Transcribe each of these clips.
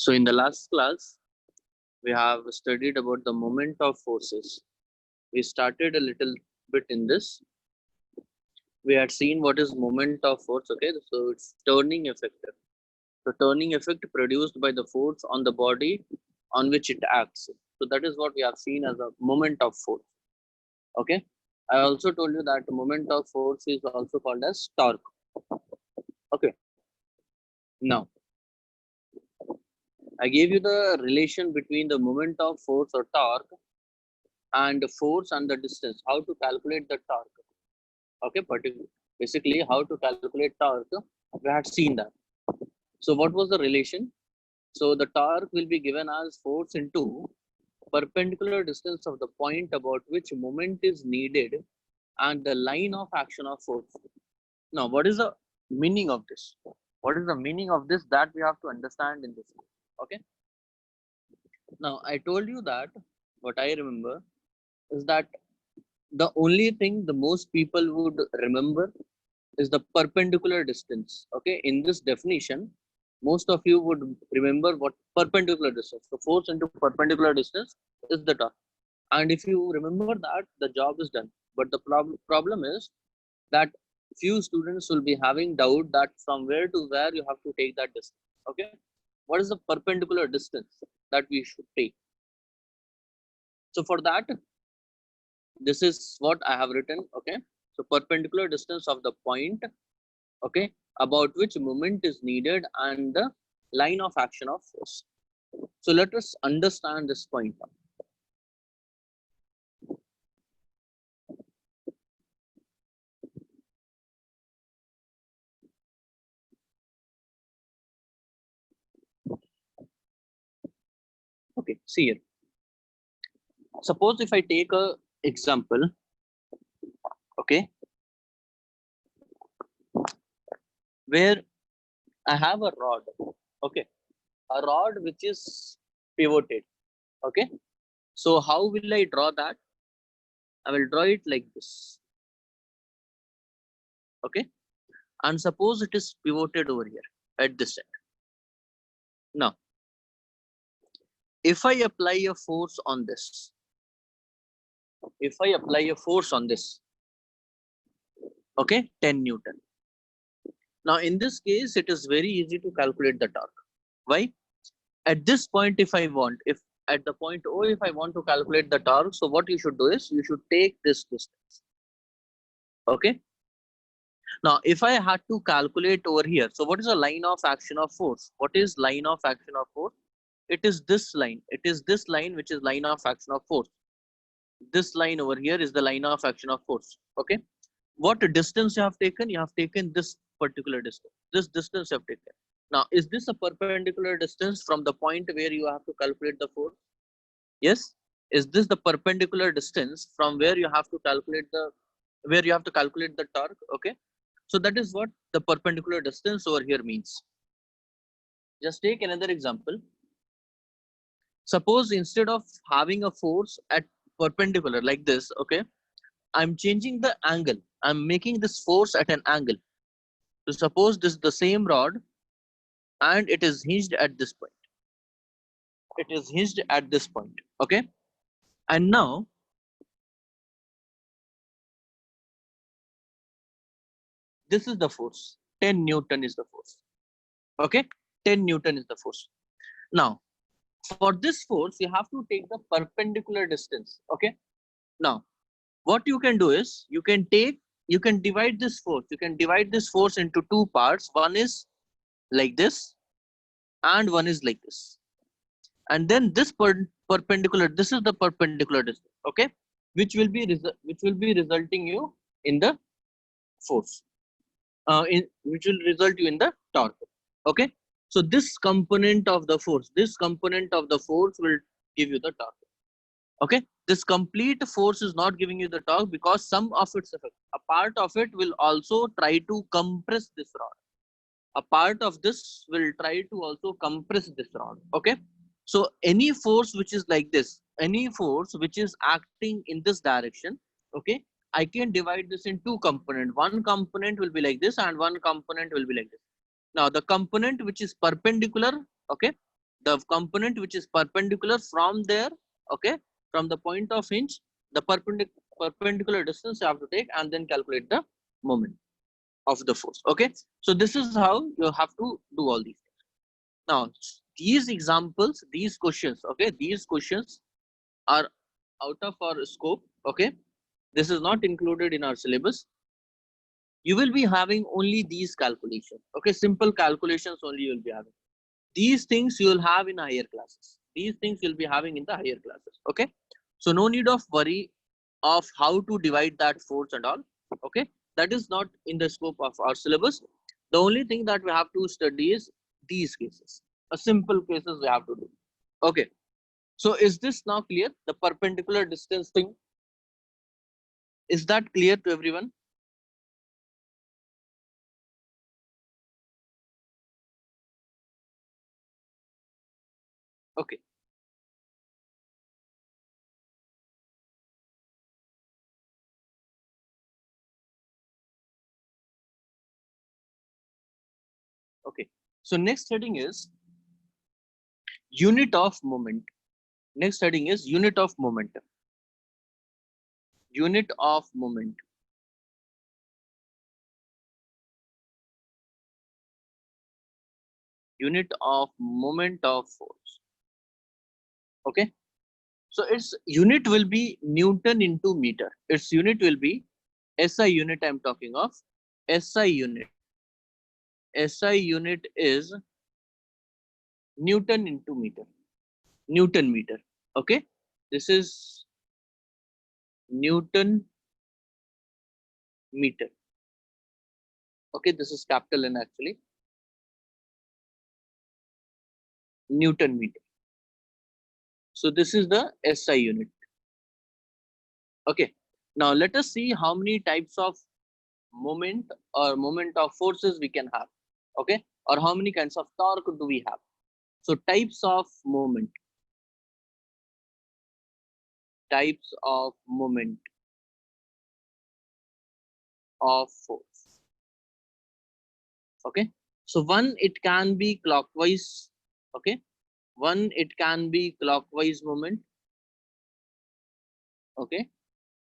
So in the last class, we have studied about the moment of forces. We started a little bit in this. We had seen what is moment of force, okay? So it's turning effect. The turning effect produced by the force on the body on which it acts. So that is what we have seen as a moment of force, okay? I also told you that moment of force is also called as torque, okay? Now, I gave you the relation between the moment of force or torque and the force and the distance, how to calculate the torque. Okay, basically how to calculate torque, we had seen that. So what was the relation? So the torque will be given as force into perpendicular distance of the point about which moment is needed and the line of action of force. Now, what is the meaning of this? What is the meaning of this that we have to understand in this? Okay. Now, I told you that what I remember is that the only thing the most people would remember is the perpendicular distance. Okay, in this definition, most of you would remember what perpendicular distance. The force into perpendicular distance is the torque. And if you remember that, the job is done. But the problem is that few students will be having doubt that from where to where you have to take that distance. Okay, what is the perpendicular distance that we should take? So for that, this is what I have written. Okay, so perpendicular distance of the point, okay, about which moment is needed and the line of action of force. So let us understand this point. Okay, see here. Suppose if I take a example, okay, where I have a rod, okay, a rod which is pivoted, okay. So how will I draw that? I will draw it like this, okay. And suppose it is pivoted over here at this end. Now, if I apply a force on this, if I apply a force on this, okay, 10 Newton. Now, in this case, it is very easy to calculate the torque. Why? At this point, if I want, if at the point O, if I want to calculate the torque, so what you should do is you should take this distance. Okay. Now, if I had to calculate over here, so what is the line of action of force? What is line of action of force? It is this line. It is this line which is line of action of force. This line over here is the line of action of force. Okay. What distance you have taken? You have taken this particular distance. This distance you have taken. Now, is this a perpendicular distance from the point where you have to calculate the force? Yes. Is this the perpendicular distance from where you have to calculate the torque? Okay. So that is what the perpendicular distance over here means. Just take another example. Suppose instead of having a force at perpendicular like this, okay, I'm changing the angle. I'm making this force at an angle. So suppose this is the same rod and it is hinged at this point. It is hinged at this point. Okay. And now this is the force. 10 Newton is the force. Okay. 10 Newton is the force. Now, for this force, you have to take the perpendicular distance. Okay. Now, what you can do is you can divide this force. You can divide this force into two parts. One is like this and one is like this. And then this perpendicular, this is the perpendicular distance. Okay. Which will be resulting you in the force. Which will result you in the torque. Okay. So this component of the force will give you the torque. Okay. This complete force is not giving you the torque because some of its effect, a part of it will also try to compress this rod. A part of this will try to also compress this rod. Okay. So any force which is like this, any force which is acting in this direction, okay, I can divide this in two components. One component will be like this and one component will be like this. Now the component which is perpendicular, okay, the component which is perpendicular from there, okay, from the point of hinge, the perpendicular distance you have to take and then calculate the moment of the force. Okay, so this is how you have to do all these things. Now these examples, these questions, okay, these questions are out of our scope. Okay, this is not included in our syllabus. You will be having only these calculations. Okay, simple calculations only you will be having. These things you will have in higher classes. These things you'll be having in the higher classes. Okay, so no need of worry of how to divide that force and all. Okay, that is not in the scope of our syllabus. The only thing that we have to study is these cases, a simple cases we have to do. Okay, so is this now clear? The perpendicular distance thing, is that clear to everyone? Okay. Okay, so next heading is unit of moment. Next heading is unit of moment. Unit of moment. Unit of moment of force. Okay, so its unit will be Newton into meter. Its unit will be SI unit. I'm talking of SI unit. SI unit is Newton into meter. Newton meter. Okay, this is Newton meter. Okay, this is capital N actually. Newton meter. So this is the SI unit. Okay, now let us see how many types of moment or moment of forces we can have. Okay, or how many kinds of torque do we have? So types of moment. Types of moment of force. Okay, so one, it can be clockwise. Okay, one, it can be clockwise moment. Okay,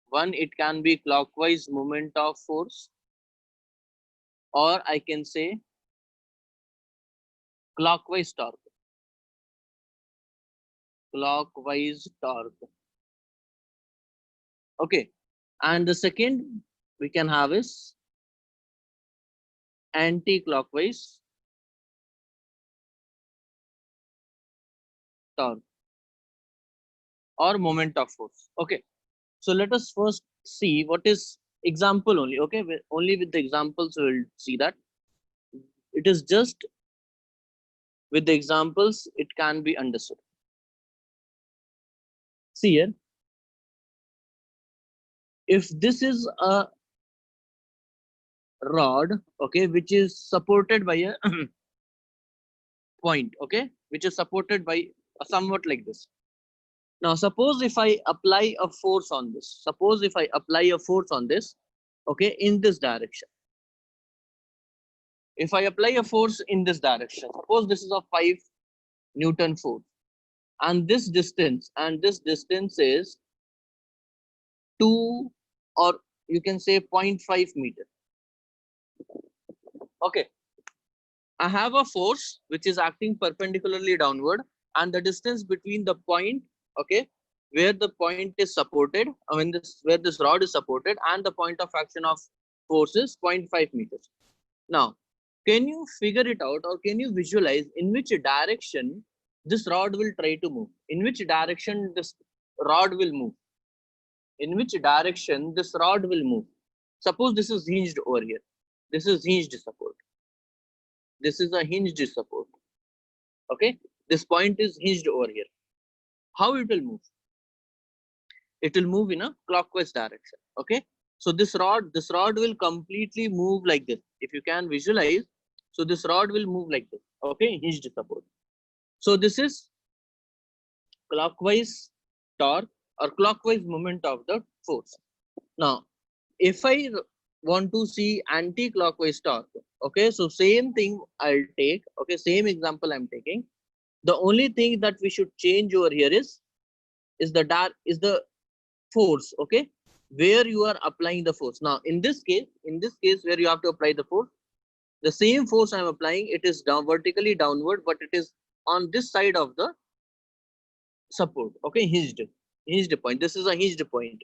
one, it can be clockwise moment of force, or I can say clockwise torque. Clockwise torque. Okay, and the second we can have is anti-clockwise torque or moment of force. Okay, so let us first see what is example only. Okay, only with the examples we will see that. It is just with the examples it can be understood. See here, if this is a rod, okay, which is supported by a point, okay, which is supported by somewhat like this. Now suppose if I apply a force on this, suppose if I apply a force on this, okay, in this direction. If I apply a force in this direction, suppose this is a 5 Newton force, and this distance is 2, or you can say 0.5 meter. Okay, I have a force which is acting perpendicularly downward, and the distance between the point, okay, where the point is supported, where this rod is supported, and the point of action of force is 0.5 meters. Now, can you figure it out, or can you visualize in which direction this rod will try to move? In which direction this rod will move? In which direction this rod will move? Suppose this is hinged over here. This is hinged support. This is a hinged support. Okay, this point is hinged over here. How it will move? It will move in a clockwise direction. Okay, so this rod will completely move like this. If you can visualize, so this rod will move like this. Okay, hinged support. So this is clockwise torque or clockwise moment of the force. Now, if I want to see anti-clockwise torque, okay, so same thing I'll take. Okay, same example I'm taking. The only thing that we should change over here is the force, okay, where you are applying the force. Now in this case where you have to apply the force, the same force I'm applying, it is down vertically downward, but it is on this side of the support, okay, hinged point. This is a hinged point,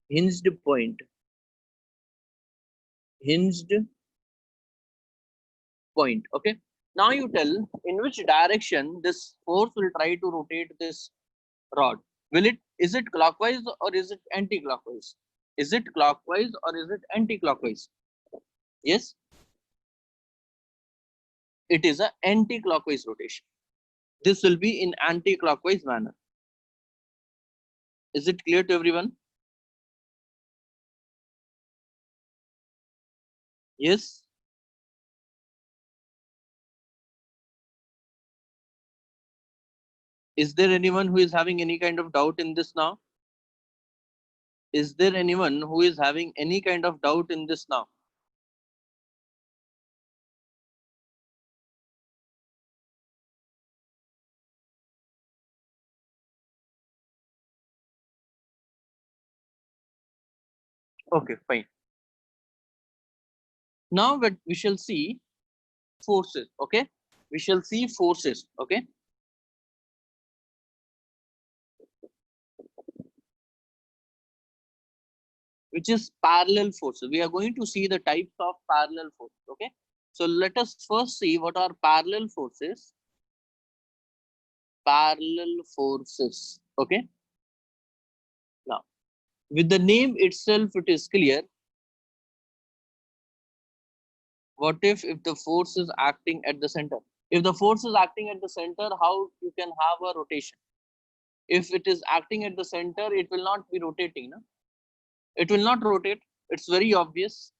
hinged point, hinged point, okay. Now you tell in which direction this force will try to rotate this rod. Is it clockwise or is it anti-clockwise? Is it clockwise or is it anti-clockwise? Yes, it is a anti-clockwise rotation. This will be in anti-clockwise manner. Is it clear to everyone? Yes. Is there anyone who is having any kind of doubt in this now? Is there anyone who is having any kind of doubt in this now? Okay, fine. Now we shall see forces, okay? We shall see forces, okay? Which is parallel forces. We are going to see the types of parallel forces, okay? So let us first see what are parallel forces. Parallel forces, okay? Now, with the name itself, it is clear. What if the force is acting at the center? If the force is acting at the center, how you can have a rotation? If it is acting at the center, it will not be rotating, no? It will not rotate. It's very obvious.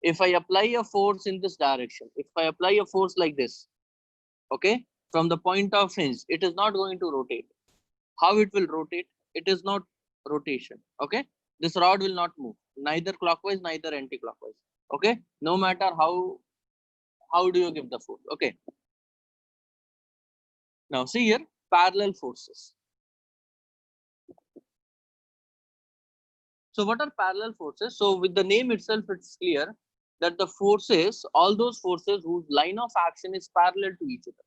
If I apply a force in this direction, if I apply a force like this, okay, from the point of hinge, it is not going to rotate. How it will rotate? It is not rotation, okay? This rod will not move, neither clockwise, neither anti-clockwise, okay? No matter how do you give the force, okay? Now see here, parallel forces. So what are parallel forces? So with the name itself, it's clear that the forces, all those forces whose line of action is parallel to each other,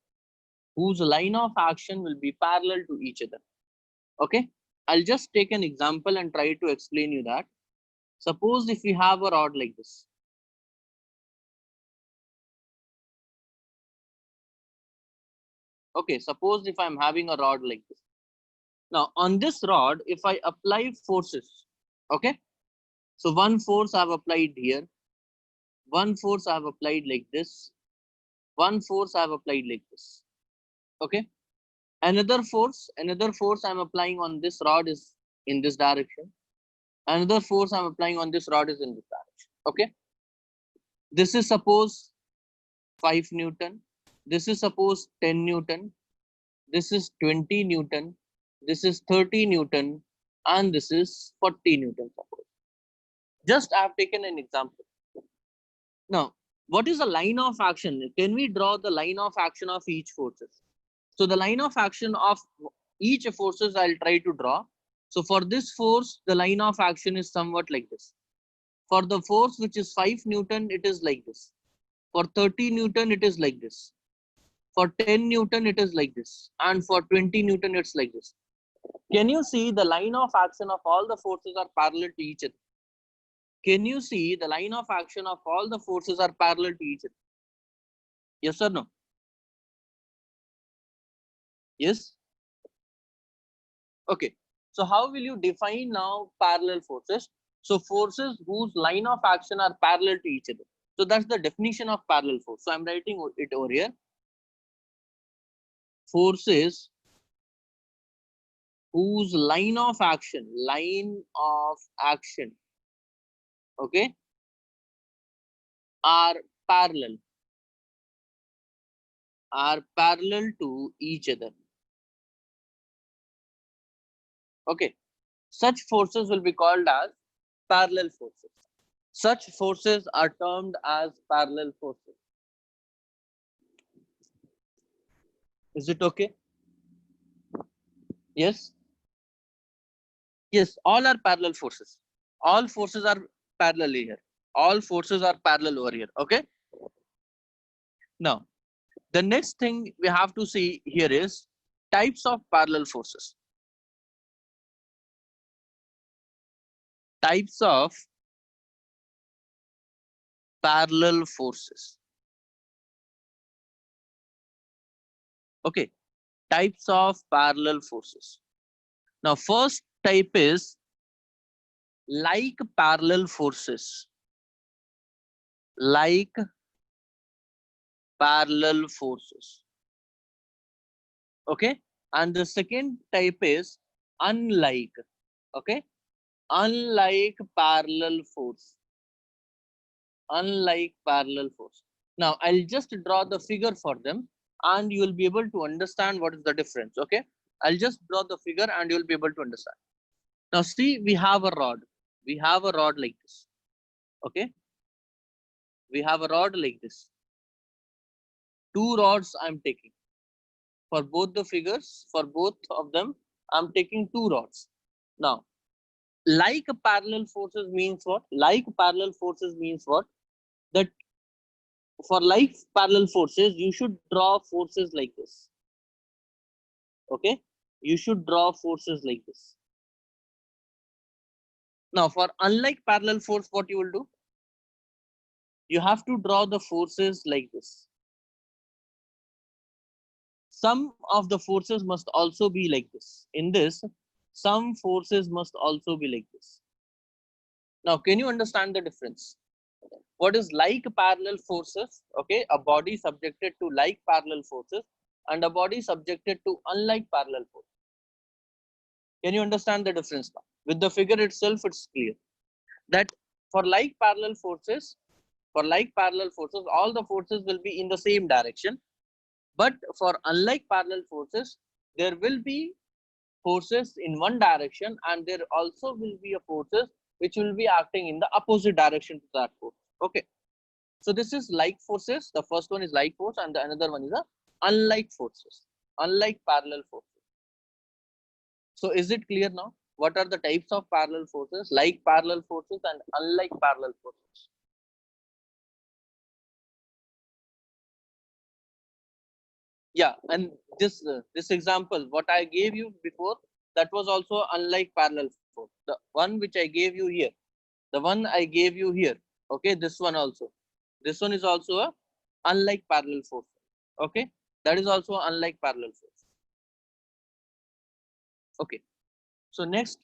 whose line of action will be parallel to each other. Okay, I'll just take an example and try to explain you that. Suppose if we have a rod like this. Okay, suppose if I'm having a rod like this. Now on this rod, if I apply forces, okay, so one force I've applied here, one force I've applied like this, one force I've applied like this. Okay, another force I'm applying on this rod is in this direction. Another force I'm applying on this rod is in this direction. Okay, this is suppose 5 Newton. This is suppose 10 Newton. This is 20 Newton. This is 30 Newton. And this is 40 Newton. Suppose. Just I have taken an example. Now, what is the line of action? Can we draw the line of action of each forces? So the line of action of each forces I'll try to draw. So for this force, the line of action is somewhat like this. For the force which is 5 Newton, it is like this. For 30 Newton, it is like this. For 10 Newton, it is like this. And for 20 Newton, it's like this. Can you see the line of action of all the forces are parallel to each other? Can you see the line of action of all the forces are parallel to each other? Yes or no? Yes? Okay. So how will you define now parallel forces? So forces whose line of action are parallel to each other. So that's the definition of parallel force. So I'm writing it over here. Forces whose line of action, okay, are parallel, to each other. Okay, such forces will be called as parallel forces. Such forces are termed as parallel forces. Is it okay? Yes. Yes, all are parallel forces. All forces are parallel here. All forces are parallel over here. Okay. Now, the next thing we have to see here is types of parallel forces. Types of parallel forces. Okay. Types of parallel forces. Now, first type is like parallel forces. Like parallel forces. Okay. And the second type is unlike. Okay. Unlike parallel force. Unlike parallel force. Now, I'll just draw the figure for them and you will be able to understand what is the difference. Okay. I'll just draw the figure and you'll be able to understand. Now, see, we have a rod. We have a rod like this. Okay. We have a rod like this. Two rods I'm taking. For both the figures, for both of them, I'm taking two rods. Now, like parallel forces means what? Like parallel forces means what? That for like parallel forces, you should draw forces like this. Okay. You should draw forces like this. Now, for unlike parallel force, what you will do? You have to draw the forces like this. Some of the forces must also be like this. In this, some forces must also be like this. Now, can you understand the difference? What is like parallel forces? Okay, a body subjected to like parallel forces and a body subjected to unlike parallel forces. Can you understand the difference now? With the figure itself, it's clear that for like parallel forces, all the forces will be in the same direction. But for unlike parallel forces, there will be forces in one direction and there also will be a forces which will be acting in the opposite direction to that force. Okay. So this is like forces. The first one is like force and the another one is a unlike forces, unlike parallel forces. So is it clear now? What are the types of parallel forces? Like parallel forces and unlike parallel forces. Yeah, and this example, what I gave you before, that was also unlike parallel force. The one which I gave you here, the one I gave you here. Okay, this one also. This one is also a unlike parallel force. Okay, that is also unlike parallel force. Okay, so next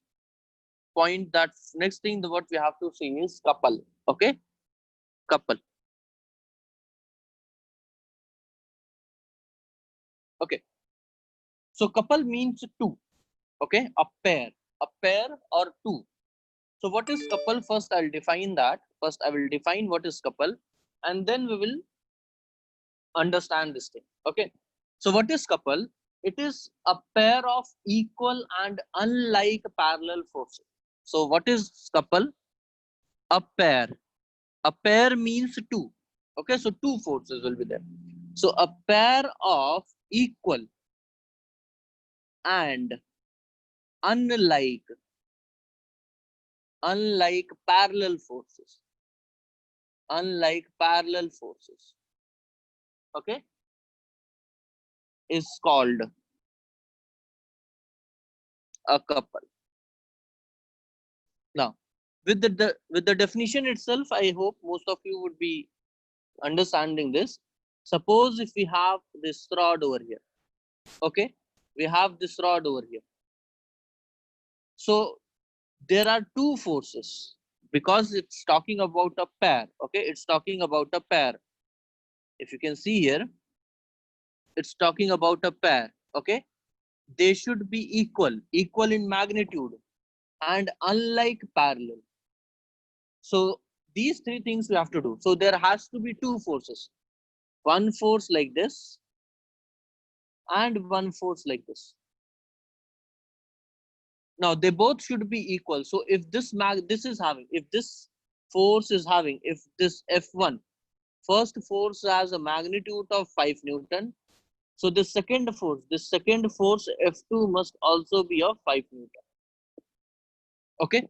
point, that next thing what we have to see is couple. Okay, couple. Okay, so couple means two. Okay, a pair or two. So what is couple? First I'll define that. First I will define what is couple and then we will understand this thing. Okay, so what is couple? It is a pair of equal and unlike parallel forces. So what is couple? A pair. A pair means two. Okay, so two forces will be there. So a pair of equal and unlike parallel forces. Unlike parallel forces. Okay, is called a couple. Now, with the definition itself, I hope most of you would be understanding this. Suppose if we have this rod over here, okay, we have this rod over here. So there are two forces because it's talking about a pair. Okay, it's talking about a pair. If you can see here, it's talking about a pair. Okay, they should be equal in magnitude and unlike parallel. So these three things we have to do. So there has to be two forces, one force like this and one force like this. Now they both should be equal. So if this if this force is having, if this F1 first force has a magnitude of 5 Newton, So the second force F2 must also be of 5 Newton. Okay,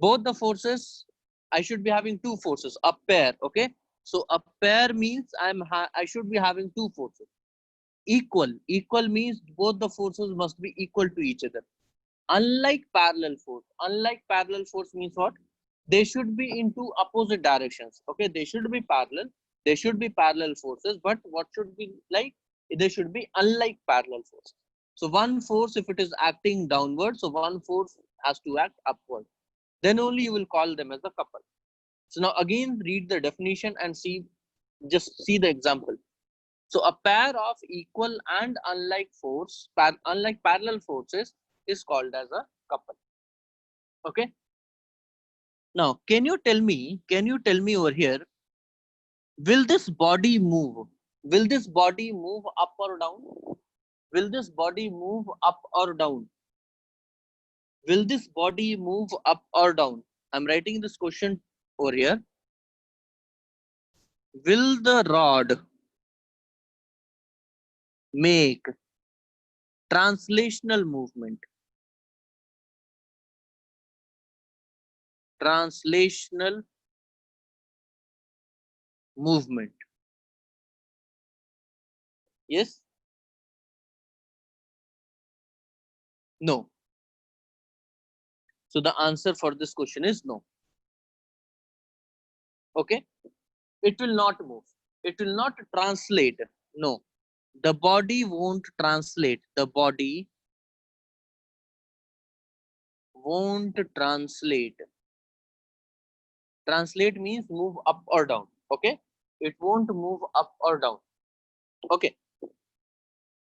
both the forces, I should be having two forces, a pair. Okay, so a pair means I should be having two forces. Equal means both the forces must be equal to each other. Unlike parallel force means what? They should be in two opposite directions. Okay, they should be parallel. They should be parallel forces, but what should be like? They should be unlike parallel forces. So one force, if it is acting downward, so one force has to act upward. Then only you will call them as a couple. So now again read the definition and just see the example. So a pair of equal and unlike parallel forces is called as a couple. Okay. Now, can you tell me over here, will this body move? Will this body move up or down? Will this body move up or down? Will this body move up or down? I'm writing this question over here. Will the rod make translational movement? Translational movement. Yes? No. So the answer for this question is no. Okay? It will not move. It will not translate. No. The body won't translate. The body won't translate. Translate means move up or down. Okay? It won't move up or down. Okay.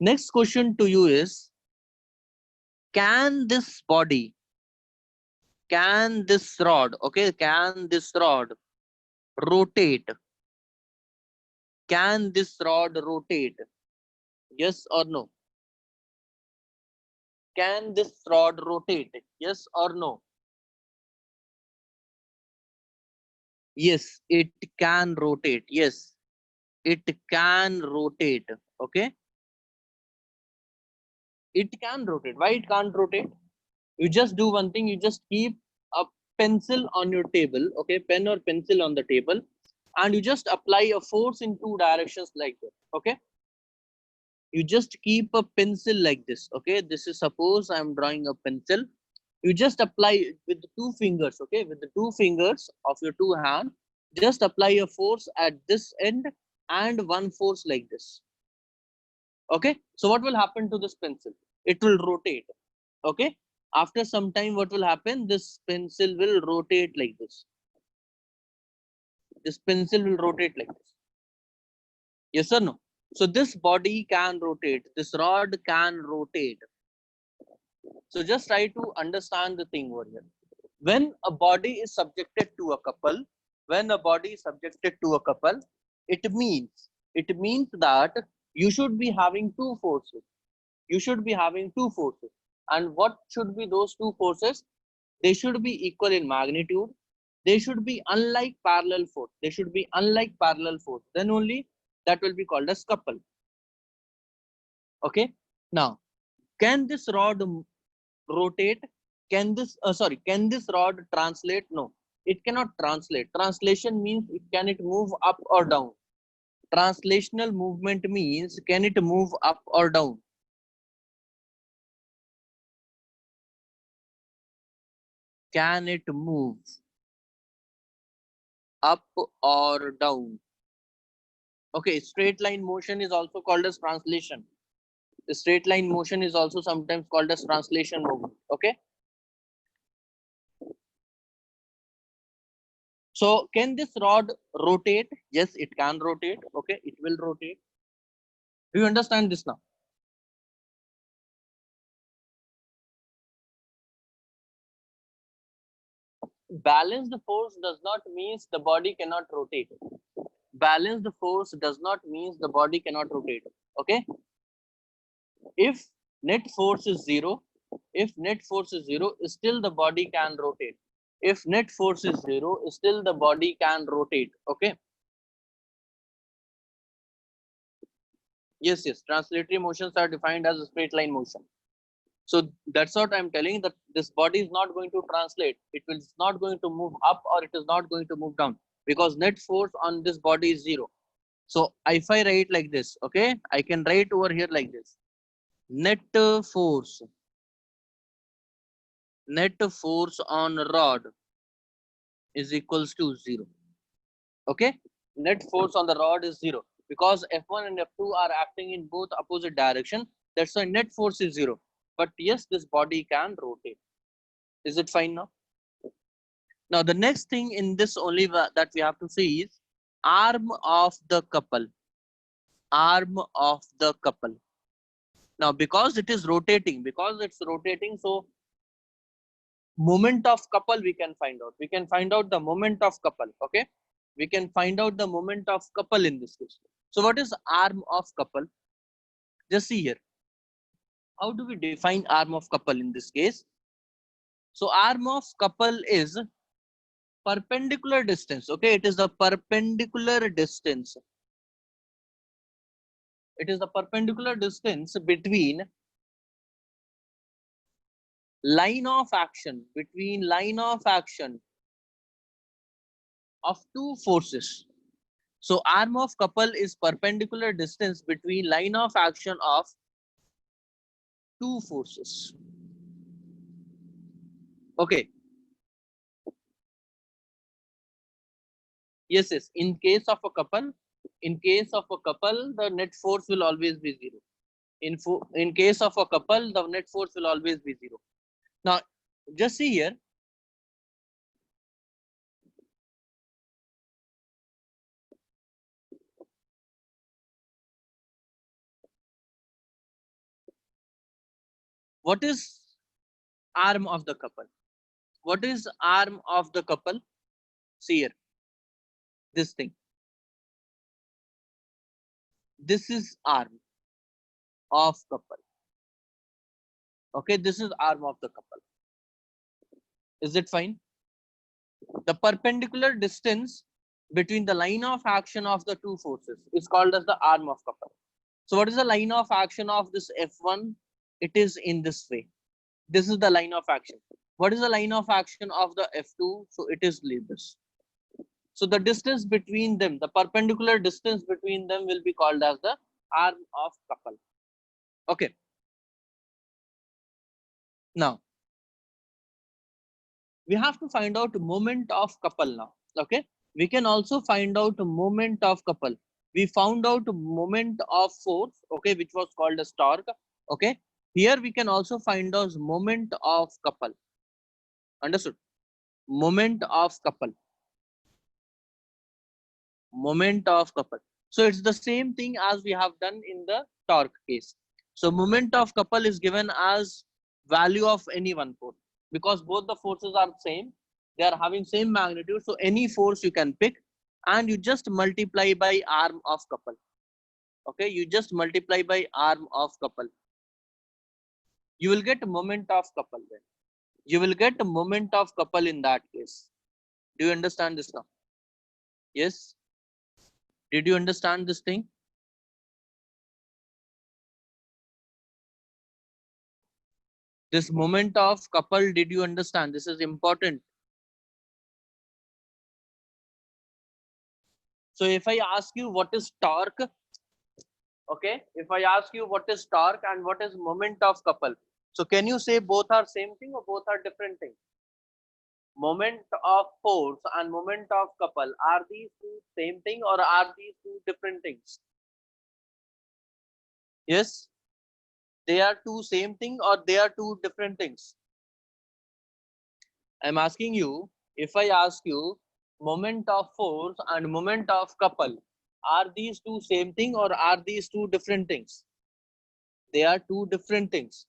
Next question to you is, can this rod, okay, can this rod rotate? Can this rod rotate? Yes or no? Can this rod rotate? Yes or no? Yes, it can rotate. Yes, it can rotate. Okay, it can rotate. Why it can't rotate? You just do one thing. You just keep a pencil on your table. Okay, pen or pencil on the table, and you just apply a force in two directions like this. Okay, you just keep a pencil like this. Okay, this is, suppose I'm drawing a pencil. You just apply with the two fingers. Okay, with the two fingers of your two hands, just apply a force at this end and one force like this. Okay, so what will happen to this pencil? It will rotate. Okay, after some time what will happen? This pencil will rotate like this. This pencil will rotate like this. Yes or no? So this body can rotate. This rod can rotate. So just try to understand the thing over here. When a body is subjected to a couple, it means that you should be having two forces. You should be having two forces. And what should be those two forces? They should be equal in magnitude. They should be unlike parallel force. Then only that will be called as couple. Okay. Now, can this rod rotate? Can this rod translate? No, it cannot translate. Translation means can it move up or down? Translational movement means can it move up or down? Can it move up or down? Okay, straight line motion is also called as translation. The straight line motion is also sometimes called as translation movement. Okay. So can this rod rotate? Yes, it can rotate. Okay, it will rotate. Do you understand this now? Balanced force does not mean the body cannot rotate. Balanced force does not mean the body cannot rotate. Okay. If net force is zero, still the body can rotate. If net force is zero, still the body can rotate. Okay. Yes, yes. Translatory motions are defined as a straight line motion. So that's what I'm telling, that this body is not going to translate. It is not going to move up or it is not going to move down because net force on this body is zero. So if I write like this, okay, I can write over here like this. Net force on rod is equals to 0. Okay, net force on the rod is 0 because F1 and F2 are acting in both opposite direction. That's why net force is 0. But yes, this body can rotate. Is it fine now? Now the next thing in this only that we have to see is arm of the couple. Arm of the couple. Now because it's rotating, so moment of couple we can find out. We can find out the moment of couple. Okay, we can find out the moment of couple in this case. So what is arm of couple? Just see here. How do we define arm of couple in this case? So arm of couple is perpendicular distance. Okay, it is the perpendicular distance. It is the perpendicular distance between line of action, of two forces. So arm of couple is perpendicular distance between line of action of two forces. Okay. Yes, yes. In case of a couple, the net force will always be 0. In case of a couple, the net force will always be 0. Now, just see here. What is arm of the couple? What is arm of the couple? See here. This thing. This is arm of couple. Okay, this is arm of the couple. Is it fine? The perpendicular distance between the line of action of the two forces is called as the arm of couple. So what is the line of action of this F1? It is in this way. This is the line of action. What is the line of action of the F2? So it is like this. So the distance between them, the perpendicular distance between them will be called as the arm of couple. Okay. Now, we have to find out moment of couple now. Okay. We can also find out moment of couple. We found out moment of force, okay, which was called as torque. Okay. Here we can also find out moment of couple. Understood? Moment of couple. Moment of couple. So it's the same thing as we have done in the torque case. So moment of couple is given as value of any one force because both the forces are same. They are having same magnitude. So any force you can pick and you just multiply by arm of couple. Okay, you just multiply by arm of couple. You will get moment of couple then. You will get a moment of couple in that case. Do you understand this now? Yes. Did you understand this thing? This moment of couple, did you understand? This is important. So if I ask you what is torque, okay, if I ask you what is torque and what is moment of couple, so can you say both are same thing or both are different things? Moment of force and moment of couple, are these two same thing or are these two different things? Yes, they are two same thing or they are two different things. I'm asking you, if I ask you moment of force and moment of couple, are these two same thing or are these two different things? They are two different things.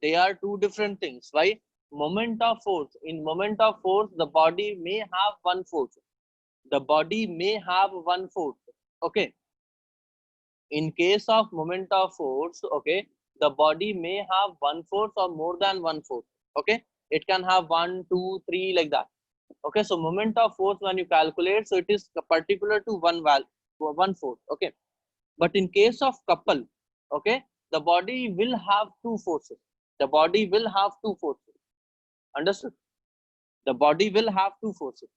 They are two different things. Why? Moment of force. In moment of force, the body may have one force. The body may have one force. Okay. In case of moment of force, okay, the body may have one force or more than one force. Okay. It can have 1, 2, 3 like that. Okay, so moment of force when you calculate, so it is particular to one force. Okay, But in case of couple, okay, the body will have two forces. The body will have two forces. Understood? The body will have two forces.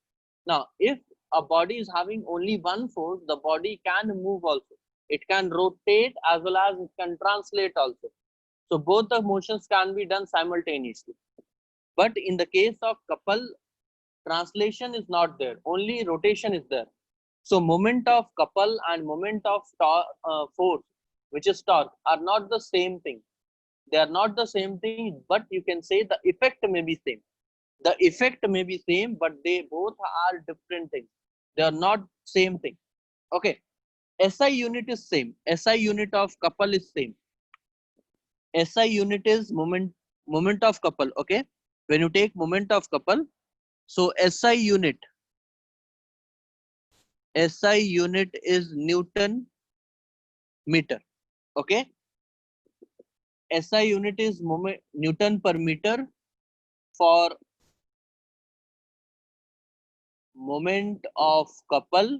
Now if a body is having only one force, the body can move also. It can rotate as well as it can translate also. So both the motions can be done simultaneously. But in the case of couple, translation is not there, only rotation is there. So moment of couple and moment of force, which is torque, are not the same thing. They are not the same thing, but you can say the effect may be same. The effect may be same, but they both are different things. They are not same thing. Okay. SI unit is same. SI unit of couple is same. SI unit is moment of couple. Okay. When you take moment of couple, so SI unit is Newton meter. Okay. SI unit is Newton per meter for moment of couple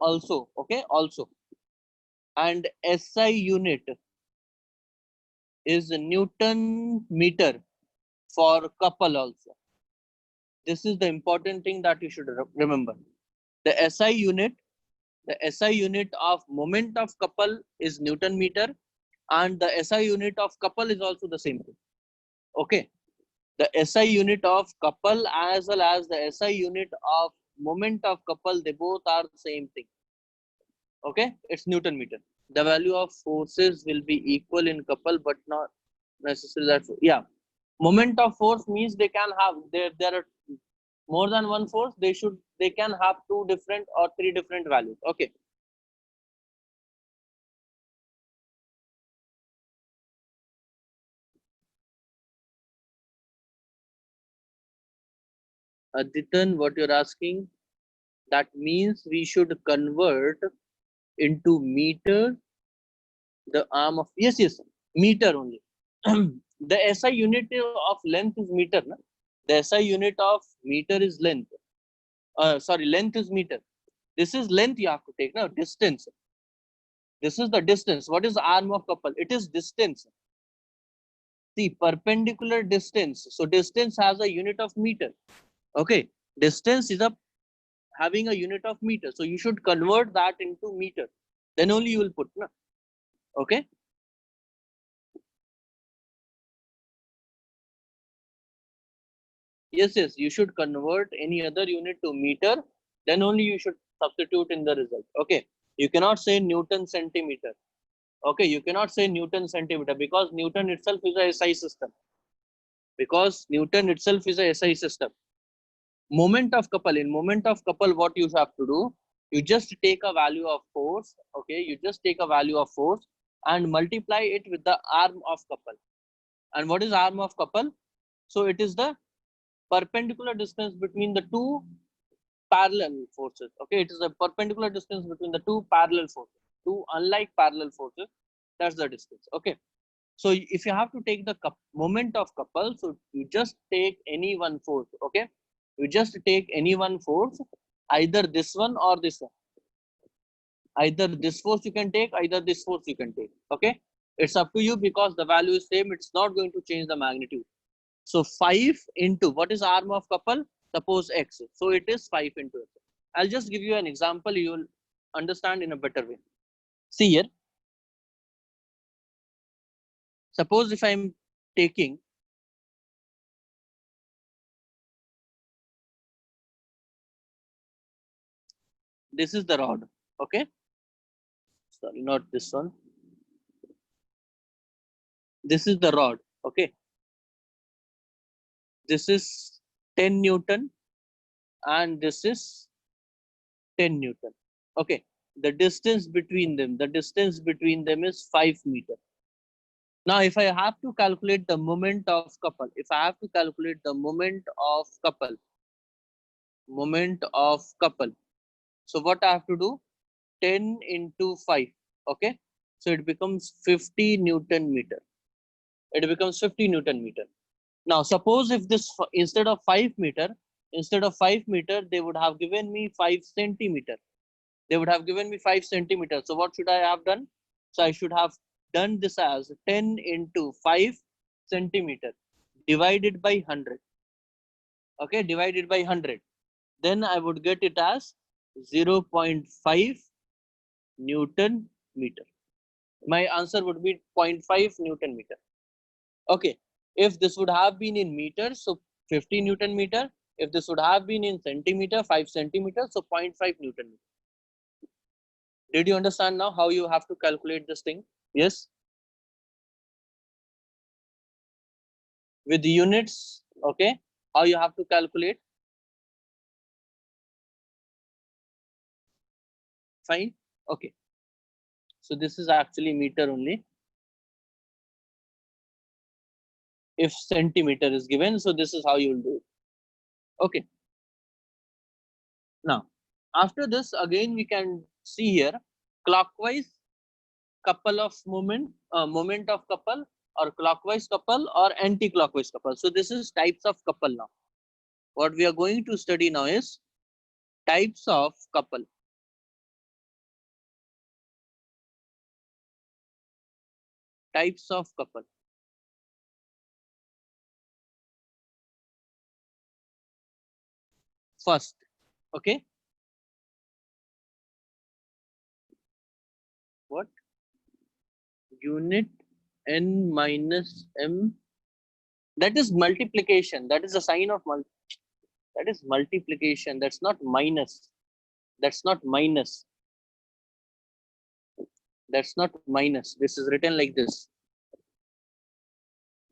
also. Okay. Also. And SI unit is Newton meter for couple also. This is the important thing that you should remember. The SI unit of moment of couple is Newton meter, and the SI unit of couple is also the same thing. Okay. The SI unit of couple as well as the SI unit of moment of couple, they both are the same thing. Okay. It's Newton meter. The value of forces will be equal in couple, but not necessarily that. Yeah. Moment of force means they can have, there are more than one force, they can have two different or three different values. Okay. Aditan, what you're asking, that means we should convert into meter the arm of, yes, meter only. The SI unit of length is meter, na? The SI unit of meter is length. Sorry, length is meter. This is length you have to take now. Distance. This is the distance. What is arm of couple? It is distance. See, perpendicular distance. So distance has a unit of meter. Okay. Distance is having a unit of meter. So you should convert that into meter. Then only you will put. Na? Okay. Yes, you should convert any other unit to meter. Then only you should substitute in the result. Okay. You cannot say Newton centimeter. Okay. You cannot say Newton centimeter because Newton itself is a SI system. Because Newton itself is a SI system. Moment of couple, in moment of couple, what you have to do, you just take a value of force. Okay. You just take a value of force and multiply it with the arm of couple. And what is arm of couple? So it is the perpendicular distance between the two parallel forces. Okay. It is a perpendicular distance between the two parallel forces, two unlike parallel forces. That's the distance. Okay. So if you have to take the moment of couple, so you just take any one force. Okay. You just take any one force, either this one or this one. Either this force you can take, either this force you can take. Okay. It's up to you because the value is same. It's not going to change the magnitude. So 5 into what is arm of couple? Suppose X. So it is 5 into X. I'll just give you an example. You will understand in a better way. See here. Suppose if I'm taking this is the rod. Okay. Sorry, not this one. This is the rod. Okay. This is 10 Newton and this is 10 Newton. Okay. The distance between them is 5 meters. Now, if I have to calculate the moment of couple, so what I have to do? 10 into 5. Okay. So it becomes 50 Newton meter. It becomes 50 Newton meter. Now, suppose if this instead of 5 meter, they would have given me 5 centimeter. They would have given me 5 centimeters. So what should I have done? So I should have done this as 10 into 5 centimeter divided by 100. Okay, divided by 100. Then I would get it as 0.5 Newton meter. My answer would be 0.5 Newton meter. Okay, if this would have been in meters, so 50 Newton meter. If this would have been in centimeter, 5 centimeters, so 0.5 Newton meter. Did you understand now how you have to calculate this thing? Yes. With the units, okay, how you have to calculate? Fine. Okay. So this is actually meter only. If centimeter is given, so this is how you will do it. Okay. Now, after this, again, we can see here clockwise couple of moment of couple, or clockwise couple or anti-clockwise couple. So this is types of couple now. What we are going to study now is types of couple. Types of couple. First, okay. What? Unit n minus m. That is multiplication. That is a sign of that is multiplication. That's not minus. That's not minus. That's not minus. This is written like this.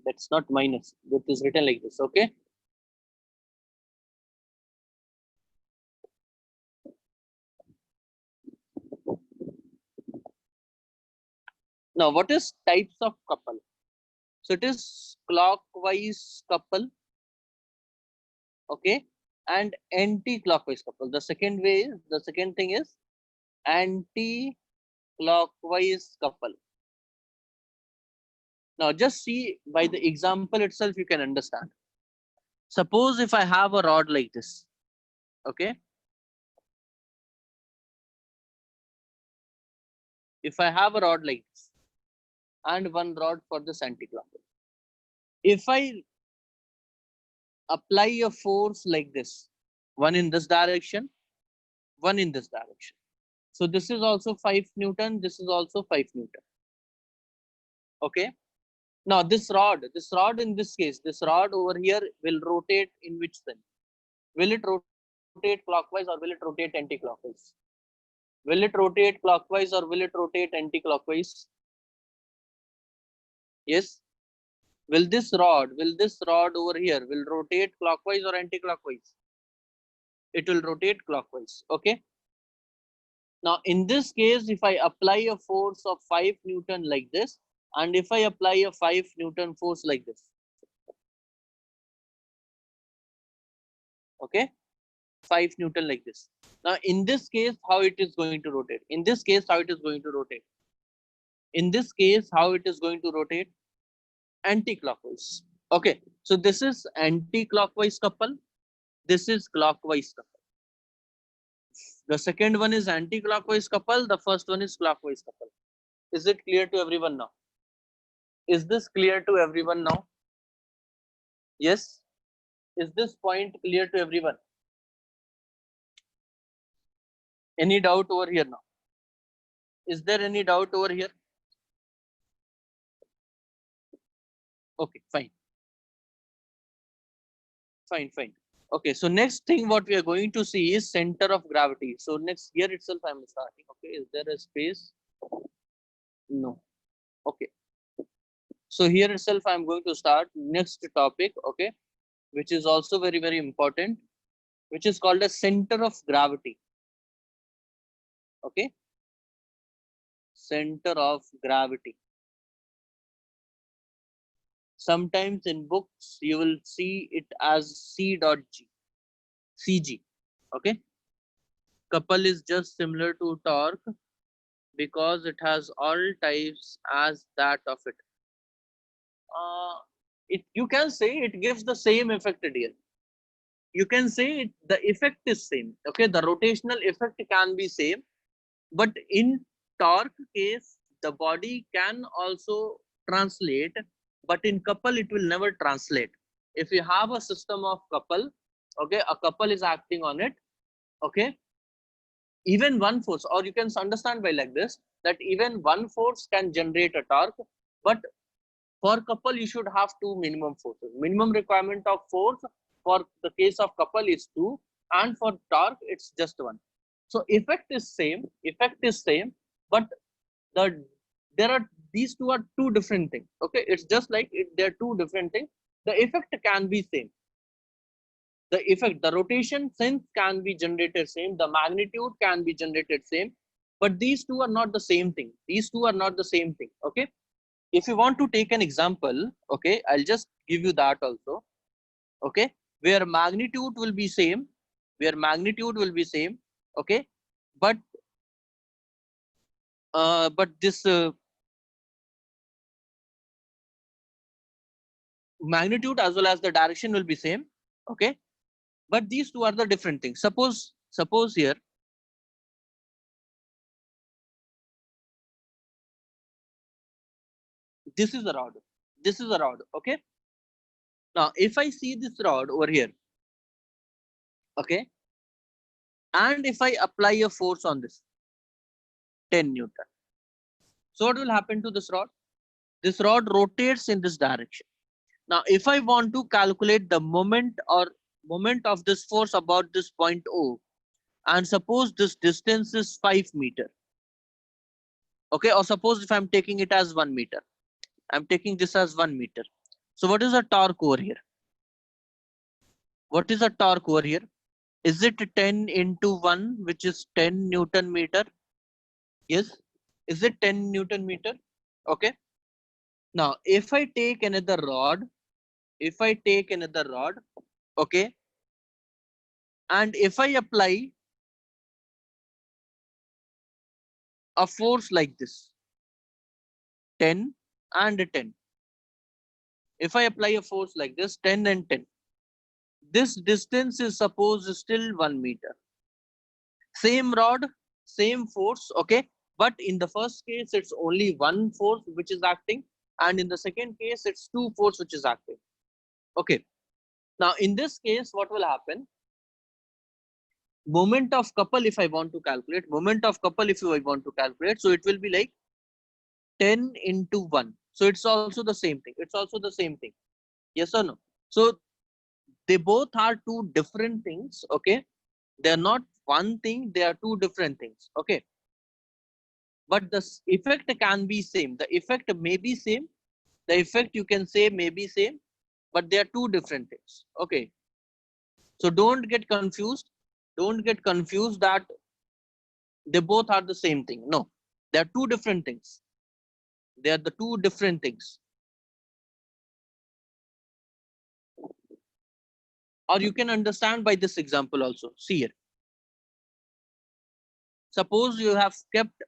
That's not minus. It is written like this. Okay. Now, what is types of couple? So it is clockwise couple, okay, and anti-clockwise couple. The second thing is anti-clockwise couple. Now, just see by the example itself, you can understand. Suppose if I have a rod like this, okay. If I have a rod like this and one rod for this anti-clockwise, if I apply a force like this, one in this direction, one in this direction. So this is also 5 Newton, this is also 5 Newton. Okay. Now this rod in this case, this rod over here will rotate in which sense? Will it rotate clockwise or will it rotate anti-clockwise? Will it rotate clockwise or will it rotate anti-clockwise? Yes. Will this rod over here will rotate clockwise or anti-clockwise? It will rotate clockwise. Okay. Now in this case, if I apply a force of 5 Newton like this, and if I apply a 5 Newton force like this, okay, 5 Newton like this. Now in this case, how it is going to rotate? In this case, how it is going to rotate? In this case, how it is going to rotate? Anti-clockwise. Okay, so this is anti-clockwise couple. This is clockwise couple. The second one is anti-clockwise couple. The first one is clockwise couple. Is it clear to everyone now? Is this clear to everyone now? Yes. Is this point clear to everyone? Any doubt over here now? Is there any doubt over here? Okay, fine. Fine. Okay, so next thing what we are going to see is center of gravity. So next here itself I am starting. Okay, is there a space? No. Okay. So here itself I am going to start next topic, okay, which is also very, very important, which is called a center of gravity. Okay. Center of gravity. Sometimes in books you will see it as C dot G, CG. Okay. Couple is just similar to torque because it has all types as that of it. You can say it gives the same effect here. You can say the effect is same. Okay, the rotational effect can be same, But in torque case, the body can also translate, but in couple it will never translate. If you have a system of couple, okay, a couple is acting on it, okay, even one force, or you can understand by like this, that even one force can generate a torque, but for couple you should have two minimum forces. Minimum requirement of force for the case of couple is 2, and for torque it's just 1. So effect is same, but the there are these two are two different things. Okay, it's just like they're two different things. The effect can be same. The rotation sense can be generated same. The magnitude can be generated same. But these two are not the same thing. These two are not the same thing. Okay. If you want to take an example, okay, I'll just give you that also. Okay, where magnitude will be same, okay, but this magnitude as well as the direction will be same, okay, but these two are the different things. Suppose here this is a rod, okay. Now if I see this rod over here, okay, and if I apply a force on this 10 Newton, so what will happen to this rod? This rod rotates in this direction. Now if I want to calculate the moment of this force about this point O, and suppose this distance is 5 meter, okay, or suppose if I'm taking it as 1 meter, I'm taking this as 1 meter. So what is the torque over here? What is the torque over here? Is it 10 into 1, which is 10 Newton meter? Yes. Is it 10 Newton meter? Okay. Now, if I take another rod, okay, and if I apply a force like this, 10 and 10. If I apply a force like this, 10 and 10, this distance is supposed still 1 meter. Same rod, same force, okay, but in the first case it's only one force which is acting, and in the second case it's two force which is acting. Okay, now in this case what will happen? Moment of couple, if I want to calculate, so it will be like 10 into 1. So it's also the same thing. Yes or no? So they both are two different things, okay. They're not one thing, they are two different things, okay. But the effect can be same. The effect may be same. The effect you can say may be same, but they are two different things. Okay. So don't get confused. That they both are the same thing. No, they are two different things. They are the two different things. Or you can understand by this example also. See here. Suppose you have kept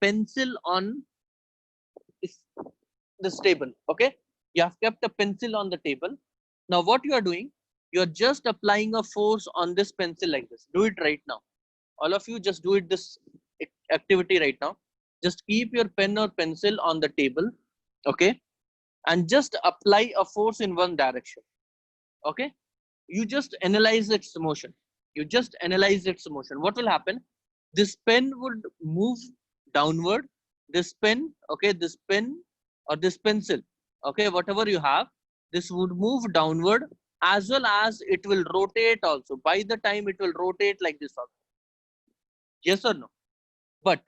pencil on this table. Okay. You have kept a pencil on the table. Now what you are doing, you are just applying a force on this pencil like this. Do it right now. All of you just do it this activity right now. Just keep your pen or pencil on the table, okay, and just apply a force in one direction, okay. You just analyze its motion. What will happen? This pen would move downward. This pen, okay, this pen or this pencil, okay, whatever you have, this would move downward, as well as it will rotate also. By the time it will rotate like this also. Yes or no? But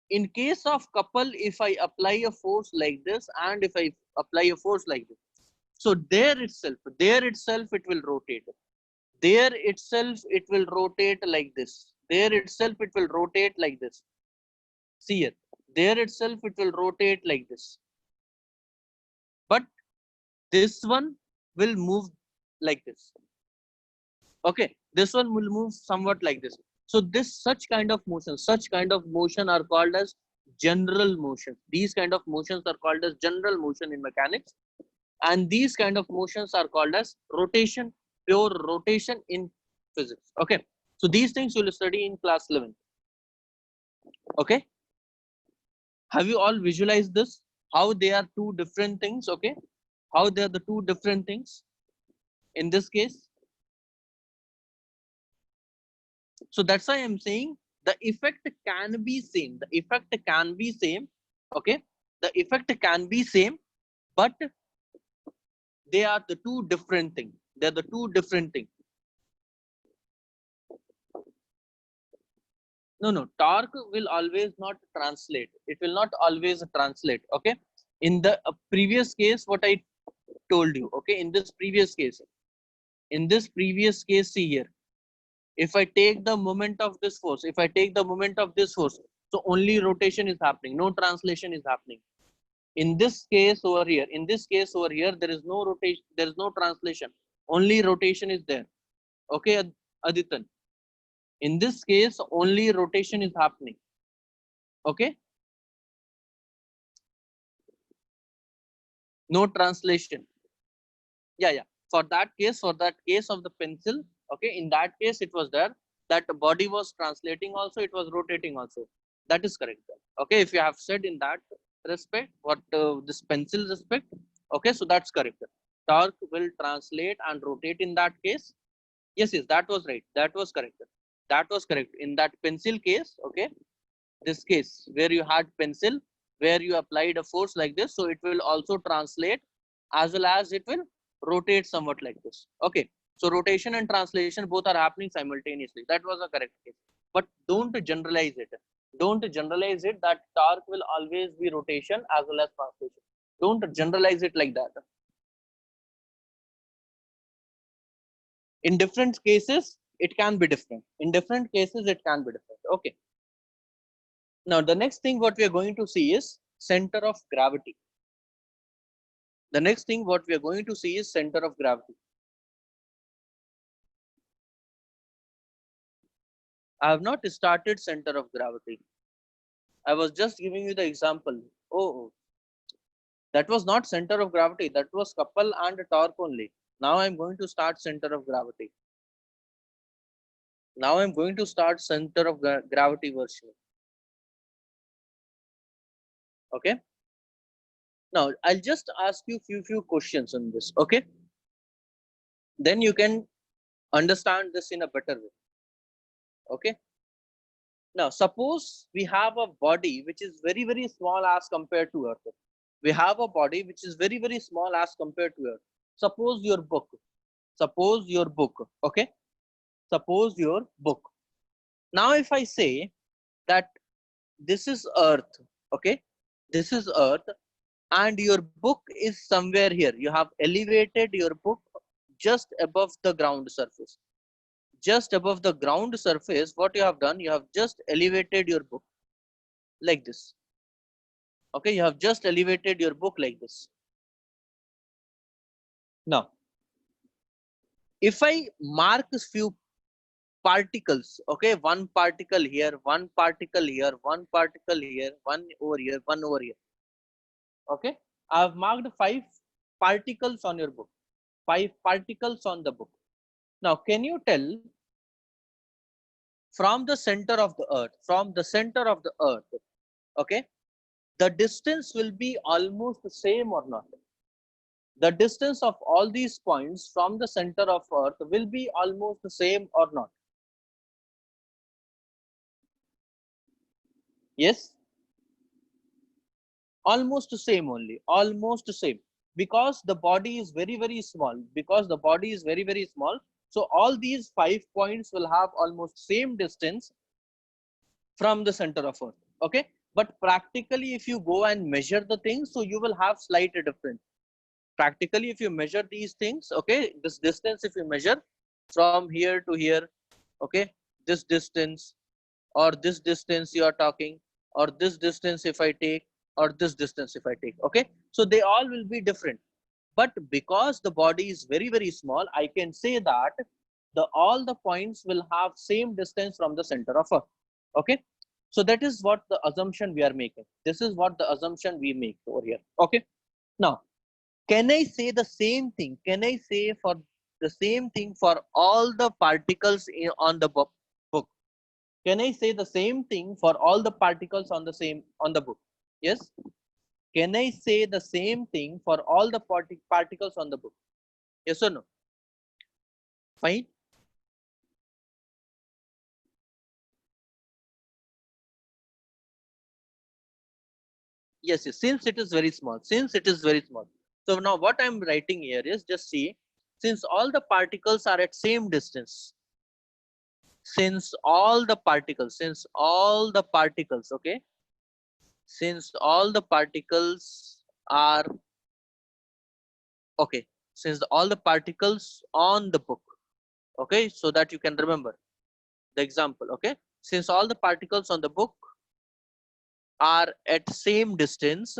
in case of couple, if I apply a force like this and if I apply a force like this, so there itself it will rotate. There itself it will rotate like this. There itself it will rotate like this. See here. There itself it will rotate like this. But this one will move like this. Okay. This one will move somewhat like this. So such kind of motion are called as general motion. These kind of motions are called as general motion in mechanics, and these kind of motions are called as rotation, pure rotation in physics. Okay, so these things you will study in class 11. Okay, have you all visualized this? How they are two different things? Okay, how they are the two different things in this case. So that's why I'm saying the effect can be same. The effect can be same. Okay, the effect can be same, but they are the two different things. They're the two different things. No, no, torque will always not translate. It will not always translate. Okay, in the previous case, what I told you. Okay, in this previous case, see here, if I take the moment of this force, if I take the moment of this force, so only rotation is happening, no translation is happening. In this case over here, there is no rotation, there is no translation, only rotation is there. Okay, Adityan, in this case only rotation is happening. Okay, no translation. Yeah, for that case of the pencil, okay, in that case it was there that the body was translating also, it was rotating also. That is correct. Okay, if you have said in that respect what this pencil respect, okay, so that's correct. Torque will translate and rotate in that case. Yes, that was right, that was correct, that was correct in that pencil case. Okay, this case where you had pencil, where you applied a force like this, so it will also translate as well as it will rotate somewhat like this. Okay, so rotation and translation both are happening simultaneously. That was a correct case. But don't generalize it. Don't generalize it that torque will always be rotation as well as translation. Don't generalize it like that. In different cases it can be different, in different cases it can be different. Okay, now the next thing what we are going to see is center of gravity. The next thing what we are going to see is center of gravity. I have not started center of gravity. I was just giving you the example. Oh, that was not center of gravity. That was couple and torque only. Now I'm going to start center of gravity. Now I'm going to start center of gravity version. Okay. Now I'll just ask you few questions on this. Okay. Then you can understand this in a better way. Okay. Now suppose we have a body which is very small as compared to Earth. We have a body which is very small as compared to Earth. Suppose your book. Suppose your book. Okay. Suppose your book. Now if I say that this is Earth, okay, this is Earth, and your book is somewhere here, you have elevated your book just above the ground surface. Just above the ground surface, what you have done, you have just elevated your book like this. Okay, you have just elevated your book like this. Now if I mark a few particles, okay, one particle here, one particle here, one particle here, one over here, one over here. Okay, I have marked 5 particles on your book, 5 particles on the book. Now can you tell, from the center of the earth, okay, the distance will be almost the same or not? The distance of all these points from the center of earth will be almost the same or not? Yes, almost the same only, almost the same, because the body is very small, so all these 5 points will have almost same distance from the center of earth. Okay, but practically if you go and measure the things, so you will have slight difference. Practically if you measure these things, okay, this distance if you measure from here to here, okay, this distance, or this distance you are talking, or this distance if I take, or this distance if I take, okay, so they all will be different. But because the body is very small, I can say that the all the points will have same distance from the center of earth. Okay, so that is what the assumption we are making. This is what the assumption we make over here. Okay, now can I say the same thing, can I say for the same thing for all the particles on the book? Can I say the same thing for all the particles on the book? Yes. Can I say the same thing for all the particles on the book? Yes or no? Fine. Yes, yes. Since it is very small. Since it is very small. So now what I'm writing here is, just see, since all the particles are at same distance, okay, since all the particles are, okay, since all the particles on the book, okay, so that you can remember the example, okay, since all the particles on the book are at same distance,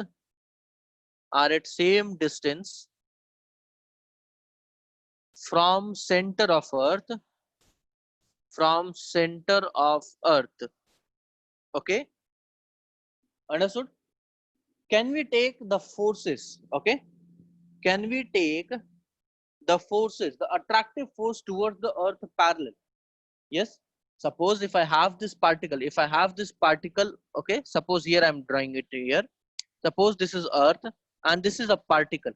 are at same distance from center of earth, from center of earth, okay, understood? Can we take the forces, okay, can we take the forces, the attractive force towards the earth parallel? Yes. Suppose if I have this particle, okay, suppose here I'm drawing it here. Suppose this is earth and this is a particle,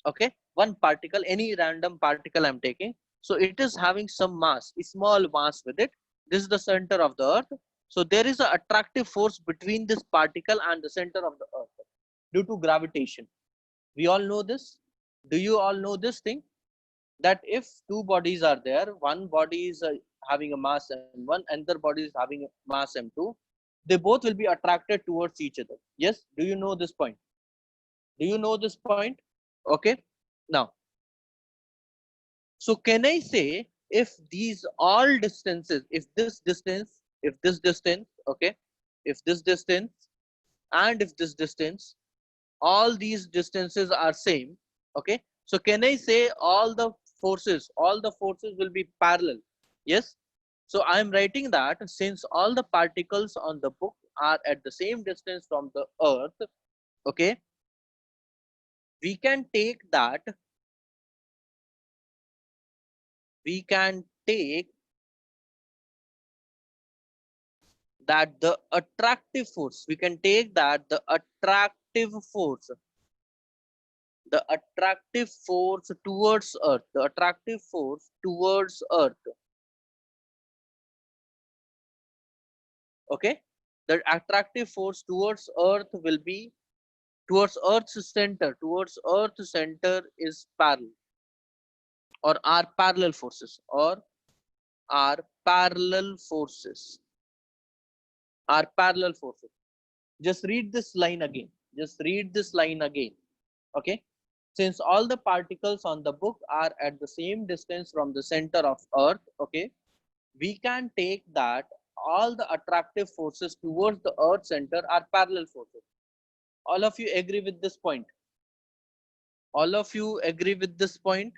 okay, one particle, any random particle I'm taking. So it is having some mass, a small mass with it. This is the center of the earth. So there is an attractive force between this particle and the center of the earth due to gravitation. We all know this. Do you all know this thing? That if two bodies are there, one body is having a mass m1, another body is having a mass m2, they both will be attracted towards each other. Yes, do you know this point? Do you know this point? Okay. Now, so can I say, if these all distances, if this distance, okay, if this distance and if this distance, all these distances are same, okay, so can I say all the forces will be parallel? Yes. So I am writing that since all the particles on the book are at the same distance from the earth, okay, we can take that, we can take that the attractive force, we can take that the attractive force towards earth, the attractive force towards earth, okay, the attractive force towards earth will be towards earth's center is parallel, or are parallel forces, or are parallel forces, are parallel forces. Just read this line again, just read this line again, okay. Since all the particles on the book are at the same distance from the center of earth, okay, we can take that all the attractive forces towards the earth center are parallel forces. All of you agree with this point? All of you agree with this point?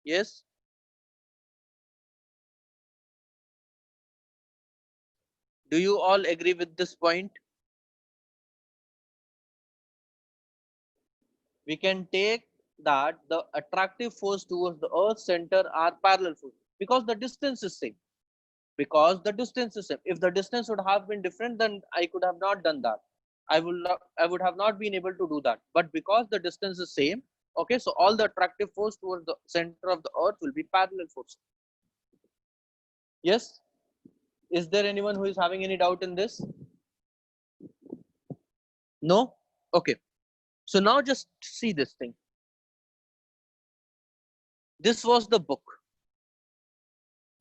Yes. Do you all agree with this point? We can take that the attractive force towards the earth center are parallel forces because the distance is same, because the distance is same. If the distance would have been different, then I could have not done that. I would have not been able to do that. But because the distance is same, okay, so all the attractive force towards the center of the earth will be parallel force. Yes. Is there anyone who is having any doubt in this? No. Okay. So now just see this thing. This was the book.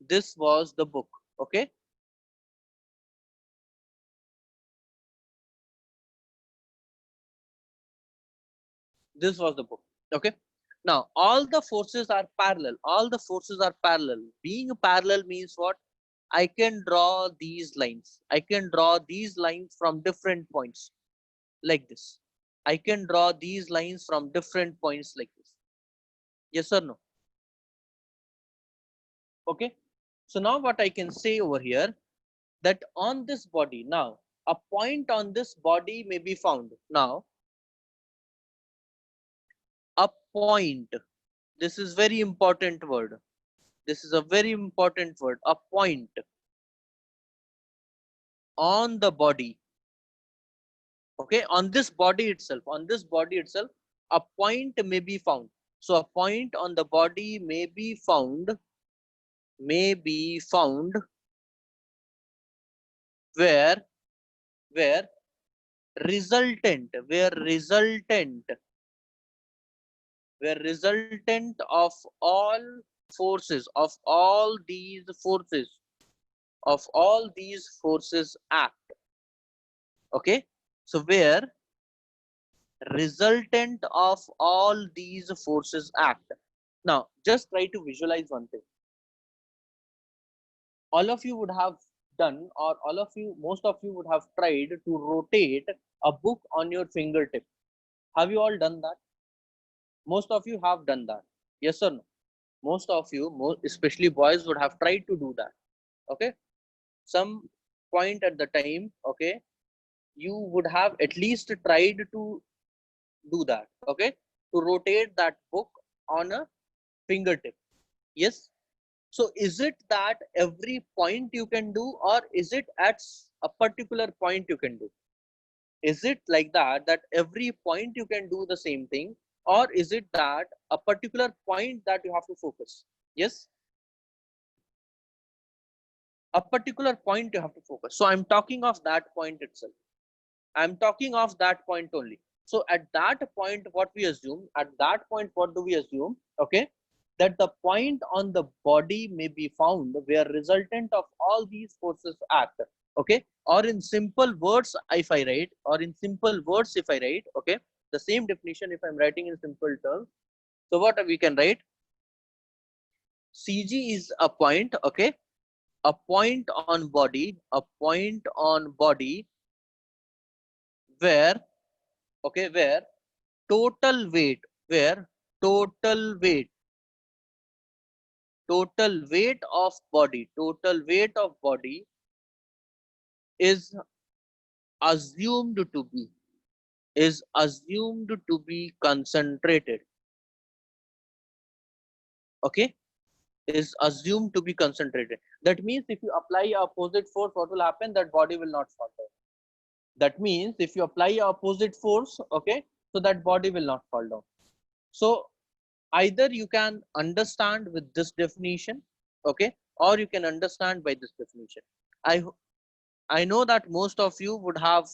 This was the book. Okay. This was the book. Okay. Now all the forces are parallel. All the forces are parallel. Being parallel means what? I can draw these lines. I can draw these lines from different points like this. I can draw these lines from different points like this. Yes or no? Okay. So now what I can say over here, that on this body, now a point on this body may be found. Now a point, this is very important word. This is a very important word, a point. on the body, okay, on this body itself, a point may be found. So a point on the body may be found where where resultant where resultant of all forces of all these forces act. Okay, so where resultant of all these forces act. Now just try to visualize one thing. All of you would have done, or most of you would have tried to rotate a book on your fingertip. Have you all done that? Most of you have done that, yes or no? Most of you, especially boys, would have tried to do that. Okay, some point at the time, okay, you would have at least tried to do that. Okay, to rotate that book on a fingertip. Yes. So is it that every point you can do, or is it at a particular point you can do? Is it like that every point you can do the same thing, or is it that a particular point that you have to focus? Yes, a particular point you have to focus. So I'm talking of that point itself. I'm talking of that point only. So at that point, what we assume, at that point, what do we assume? Okay, that the point on the body may be found where resultant of all these forces act. Okay, or in simple words, if I write, okay, the same definition, if I'm writing in simple terms, so what we can write? CG is a point, okay, a point on body, where, okay, where total weight, where total weight total weight of body is assumed to be concentrated. Okay, is assumed to be concentrated. That means if you apply opposite force, what will happen? That body will not fall down. That means if you apply opposite force, okay, so that body will not fall down. So either you can understand with this definition, okay, or you can understand by this definition. I know that most of you would have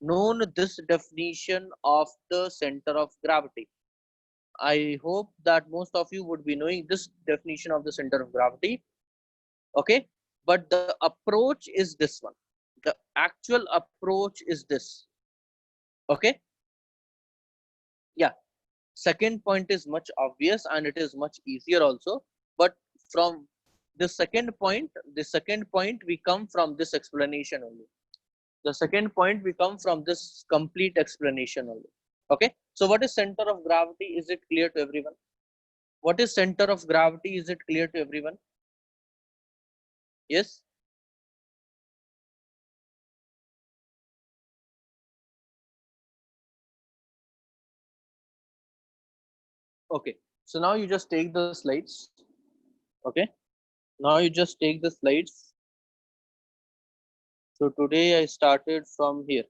known this definition of the center of gravity. I hope that most of you would be knowing this definition of the center of gravity. Okay, but the approach is this one. The actual approach is this. Okay, yeah. Second point is much obvious and it is much easier also. But from the second point, we come from this explanation only. The second point, we come from this complete explanation only. Okay, so what is center of gravity? Is it clear to everyone? What is center of gravity? Is it clear to everyone? Yes. Okay, so now you just take the slides. Okay, now you just take the slides. So today I started from here.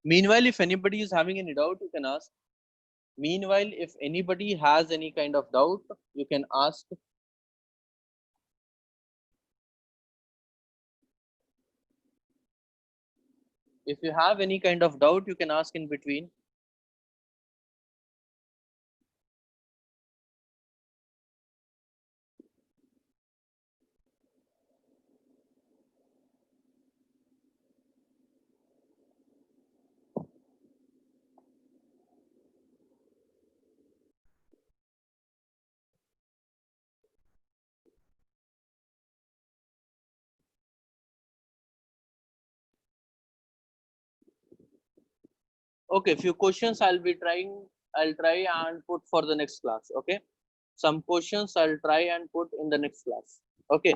Meanwhile, if anybody is having any doubt, you can ask. Meanwhile, if anybody has any kind of doubt, you can ask. If you have any kind of doubt, you can ask in between. Okay, few questions I'll try and put for the next class. Okay, some questions I'll try and put in the next class. Okay,